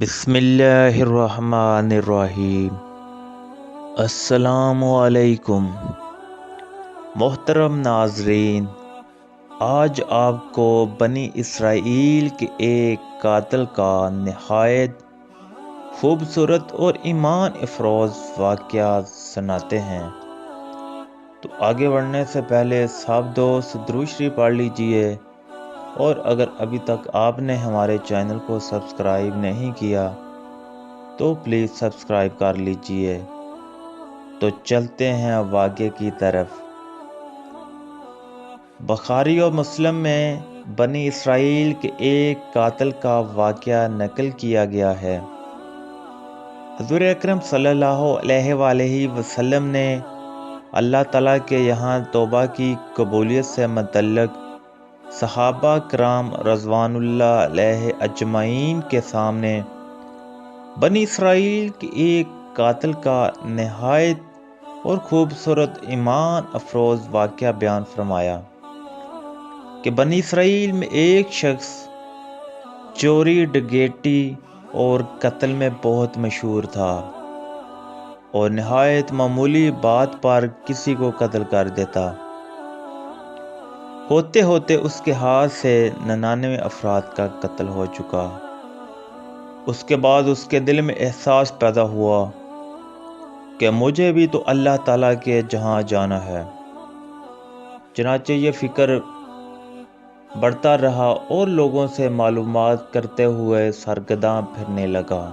بسم اللہ الرحمن الرحیم۔ السلام علیکم محترم ناظرین، آج آپ کو بنی اسرائیل کے ایک قاتل کا نہایت خوبصورت اور ایمان افروز واقعہ سناتے ہیں۔ تو آگے بڑھنے سے پہلے سب دوست درود شریف پڑھ لیجئے، اور اگر ابھی تک آپ نے ہمارے چینل کو سبسکرائب نہیں کیا تو پلیز سبسکرائب کر لیجئے۔ تو چلتے ہیں واقعے کی طرف۔ بخاری و مسلم میں بنی اسرائیل کے ایک قاتل کا واقعہ نقل کیا گیا ہے۔ حضور اکرم صلی اللہ علیہ وآلہ وسلم نے اللہ تعالیٰ کے یہاں توبہ کی قبولیت سے متعلق صحابہ کرام رضوان اللہ علیہ اجمعین کے سامنے بنی اسرائیل کے ایک قاتل کا نہایت اور خوبصورت ایمان افروز واقعہ بیان فرمایا کہ بنی اسرائیل میں ایک شخص چوری، ڈکیتی اور قتل میں بہت مشہور تھا، اور نہایت معمولی بات پر کسی کو قتل کر دیتا۔ ہوتے ہوتے اس کے ہاتھ سے 99 افراد کا قتل ہو چکا۔ اس کے بعد اس کے دل میں احساس پیدا ہوا کہ مجھے بھی تو اللہ تعالیٰ کے جہاں جانا ہے۔ چنانچہ یہ فکر بڑھتا رہا اور لوگوں سے معلومات کرتے ہوئے سرگرداں پھرنے لگا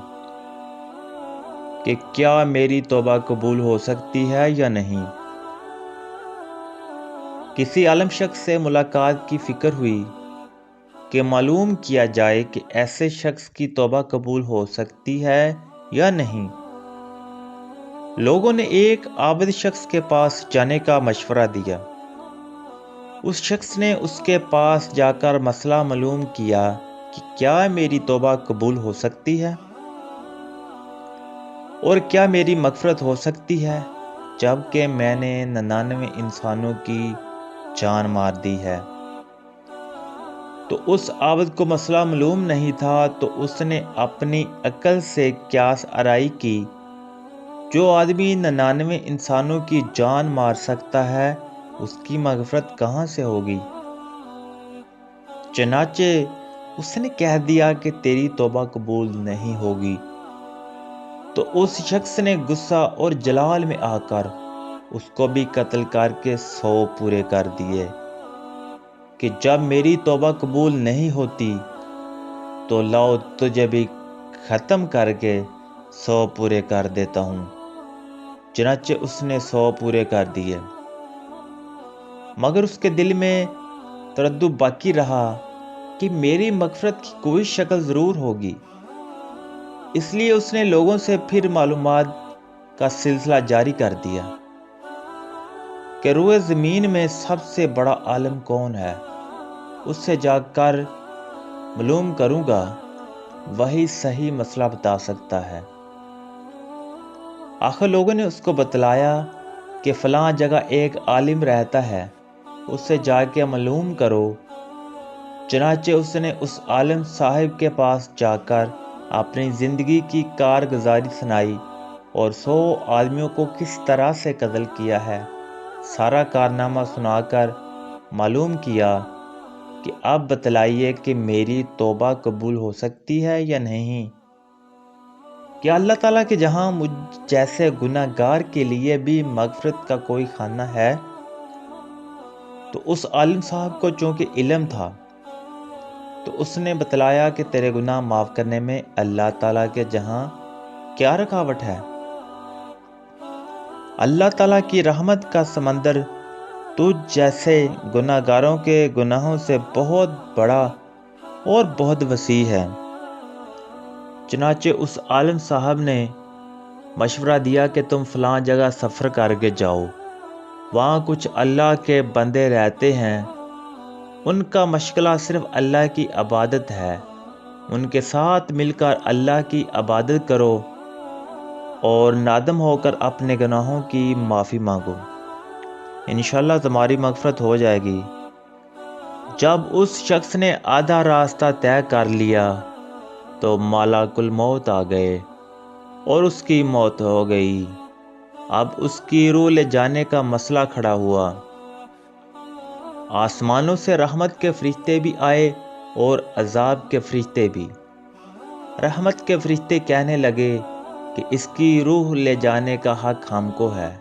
کہ کیا میری توبہ قبول ہو سکتی ہے یا نہیں۔ کسی عالم شخص سے ملاقات کی فکر ہوئی کہ معلوم کیا جائے کہ ایسے شخص کی توبہ قبول ہو سکتی ہے یا نہیں۔ لوگوں نے ایک عابد شخص کے پاس جانے کا مشورہ دیا۔ اس شخص نے اس کے پاس جا کر مسئلہ معلوم کیا کہ کیا میری توبہ قبول ہو سکتی ہے، اور کیا میری مغفرت ہو سکتی ہے جبکہ میں نے 99 انسانوں کی جان مار دی ہے۔ تو اس عابد کو مسئلہ معلوم نہیں تھا، تو اس نے اپنی عقل سے قیاس آرائی کی، جو آدمی 99 انسانوں کی جان مار سکتا ہے اس کی مغفرت کہاں سے ہوگی؟ چنانچہ اس نے کہہ دیا کہ تیری توبہ قبول نہیں ہوگی۔ تو اس شخص نے غصہ اور جلال میں آ کر اس کو بھی قتل کر کے 100 پورے کر دیے کہ جب میری توبہ قبول نہیں ہوتی تو لاؤ تجھے بھی ختم کر کے 100 پورے کر دیتا ہوں۔ چنانچہ اس نے 100 پورے کر دیے، مگر اس کے دل میں تردد باقی رہا کہ میری مغفرت کی کوئی شکل ضرور ہوگی۔ اس لیے اس نے لوگوں سے پھر معلومات کا سلسلہ جاری کر دیا کہ روئے زمین میں سب سے بڑا عالم کون ہے، اس سے جا کر معلوم کروں گا، وہی صحیح مسئلہ بتا سکتا ہے۔ آخر لوگوں نے اس کو بتلایا کہ فلاں جگہ ایک عالم رہتا ہے، اس سے جا کے معلوم کرو۔ چنانچہ اس نے اس عالم صاحب کے پاس جا کر اپنی زندگی کی کارگزاری سنائی، اور 100 آدمیوں کو کس طرح سے قتل کیا ہے سارا کارنامہ سنا کر معلوم کیا کہ اب بتلائیے کہ میری توبہ قبول ہو سکتی ہے یا نہیں۔ کیا اللہ تعالیٰ کے جہاں مجھ جیسے گناہ گار کے لیے بھی مغفرت کا کوئی خانہ ہے؟ تو اس عالم صاحب کو چونکہ علم تھا، تو اس نے بتلایا کہ تیرے گناہ معاف کرنے میں اللہ تعالیٰ کے جہاں کیا رکاوٹ ہے؟ اللہ تعالیٰ کی رحمت کا سمندر تجھ جیسے گناہ گاروں کے گناہوں سے بہت بڑا اور بہت وسیع ہے۔ چنانچہ اس عالم صاحب نے مشورہ دیا کہ تم فلاں جگہ سفر کر کے جاؤ، وہاں کچھ اللہ کے بندے رہتے ہیں، ان کا مشغلہ صرف اللہ کی عبادت ہے، ان کے ساتھ مل کر اللہ کی عبادت کرو اور نادم ہو کر اپنے گناہوں کی معافی مانگو، انشاءاللہ تمہاری مغفرت ہو جائے گی۔ جب اس شخص نے آدھا راستہ طے کر لیا تو ملک الموت آ گئے اور اس کی موت ہو گئی۔ اب اس کی روح لے جانے کا مسئلہ کھڑا ہوا۔ آسمانوں سے رحمت کے فرشتے بھی آئے اور عذاب کے فرشتے بھی۔ رحمت کے فرشتے کہنے لگے کہ اس کی روح لے جانے کا حق ہم کو ہے،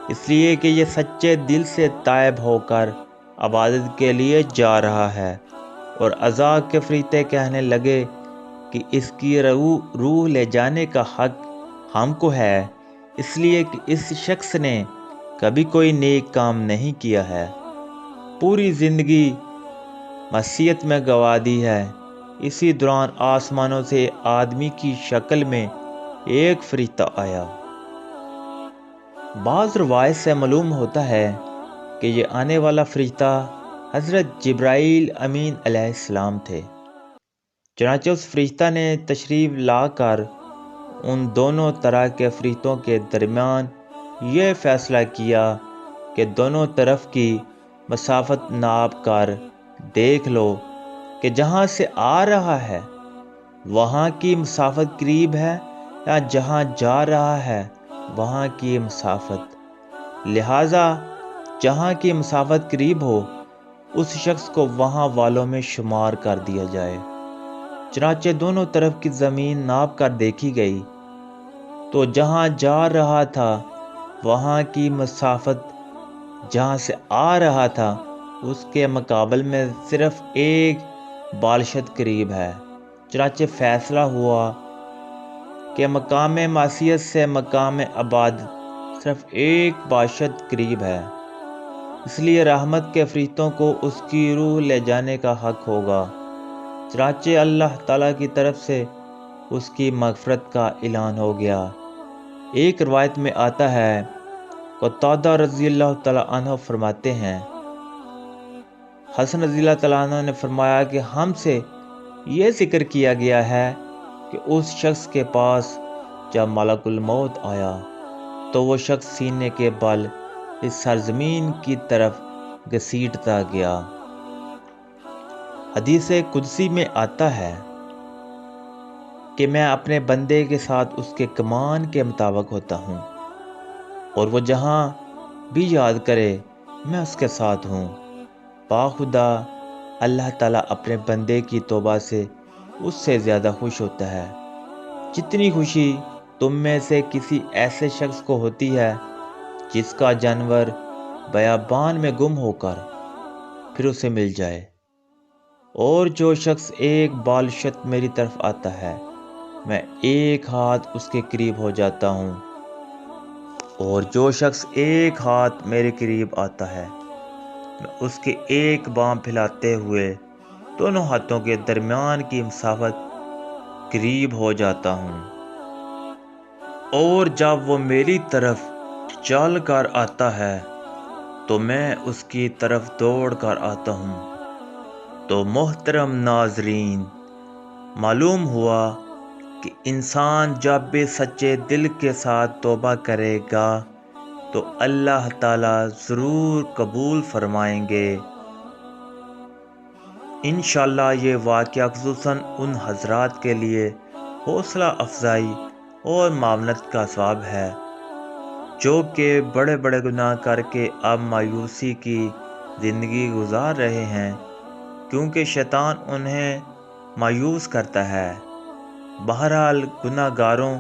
اس لیے کہ یہ سچے دل سے تائب ہو کر عبادت کے لیے جا رہا ہے۔ اور عذاب کے فرشتے کہنے لگے کہ اس کی روح لے جانے کا حق ہم کو ہے، اس لیے کہ اس شخص نے کبھی کوئی نیک کام نہیں کیا ہے، پوری زندگی معصیت میں گوا دی ہے۔ اسی دوران آسمانوں سے آدمی کی شکل میں ایک فرشتہ آیا۔ بعض روایت سے معلوم ہوتا ہے کہ یہ آنے والا فرشتہ حضرت جبرائیل امین علیہ السلام تھے۔ چنانچہ اس فرشتہ نے تشریف لا کر ان دونوں طرح کے فرشتوں کے درمیان یہ فیصلہ کیا کہ دونوں طرف کی مسافت ناپ کر دیکھ لو کہ جہاں سے آ رہا ہے وہاں کی مسافت قریب ہے یا جہاں جا رہا ہے وہاں کی مسافت، لہٰذا جہاں کی مسافت قریب ہو اس شخص کو وہاں والوں میں شمار کر دیا جائے۔ چنانچہ دونوں طرف کی زمین ناپ کر دیکھی گئی تو جہاں جا رہا تھا وہاں کی مسافت جہاں سے آ رہا تھا اس کے مقابل میں صرف ایک بالشت قریب ہے۔ چنانچہ فیصلہ ہوا کہ مقام معصیت سے مقام عبادت صرف ایک بالشت قریب ہے، اس لیے رحمت کے فرشتوں کو اس کی روح لے جانے کا حق ہوگا۔ چنانچہ اللہ تعالیٰ کی طرف سے اس کی مغفرت کا اعلان ہو گیا۔ ایک روایت میں آتا ہے، قتادہ رضی اللہ تعالیٰ عنہ فرماتے ہیں، حسن رضی اللہ تعالیٰ عنہ نے فرمایا کہ ہم سے یہ ذکر کیا گیا ہے کہ اس شخص کے پاس جب ملک الموت آیا تو وہ شخص سینے کے بل اس سرزمین کی طرف گھسیٹتا گیا۔ حدیث قدسی میں آتا ہے کہ میں اپنے بندے کے ساتھ اس کے کمان کے مطابق ہوتا ہوں، اور وہ جہاں بھی یاد کرے میں اس کے ساتھ ہوں۔ باخدا اللہ تعالیٰ اپنے بندے کی توبہ سے اس سے زیادہ خوش ہوتا ہے جتنی خوشی تم میں سے کسی ایسے شخص کو ہوتی ہے جس کا جانور بیابان میں گم ہو کر پھر اسے مل جائے۔ اور جو شخص ایک بالشت میری طرف آتا ہے میں ایک ہاتھ اس کے قریب ہو جاتا ہوں، اور جو شخص ایک ہاتھ میرے قریب آتا ہے میں اس کے ایک بام پھیلاتے ہوئے دونوں ہاتھوں کے درمیان کی مسافت قریب ہو جاتا ہوں۔ اور جب وہ میری طرف چل کر آتا ہے تو میں اس کی طرف دوڑ کر آتا ہوں۔ تو محترم ناظرین، معلوم ہوا کہ انسان جب بھی سچے دل کے ساتھ توبہ کرے گا تو اللہ تعالیٰ ضرور قبول فرمائیں گے۔ انشاءاللہ یہ واقعہ خصوصاً ان حضرات کے لیے حوصلہ افزائی اور معاونت کا ثواب ہے جو کہ بڑے بڑے گناہ کر کے اب مایوسی کی زندگی گزار رہے ہیں، کیونکہ شیطان انہیں مایوس کرتا ہے۔ بہرحال گناہ گاروں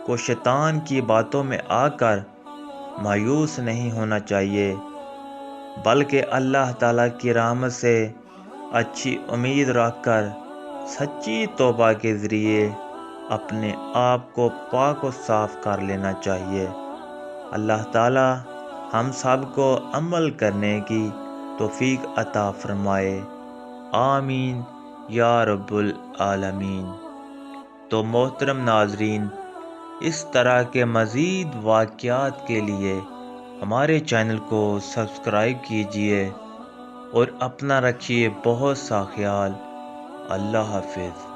کو شیطان کی باتوں میں آ کر مایوس نہیں ہونا چاہیے، بلکہ اللہ تعالیٰ کی رحمت سے اچھی امید رکھ کر سچی توبہ کے ذریعے اپنے آپ کو پاک و صاف کر لینا چاہیے۔ اللہ تعالیٰ ہم سب کو عمل کرنے کی توفیق عطا فرمائے، آمین یا رب العالمین۔ تو محترم ناظرین، اس طرح کے مزید واقعات کے لیے ہمارے چینل کو سبسکرائب کیجیے اور اپنا رکھیے بہت سا خیال۔ اللہ حافظ۔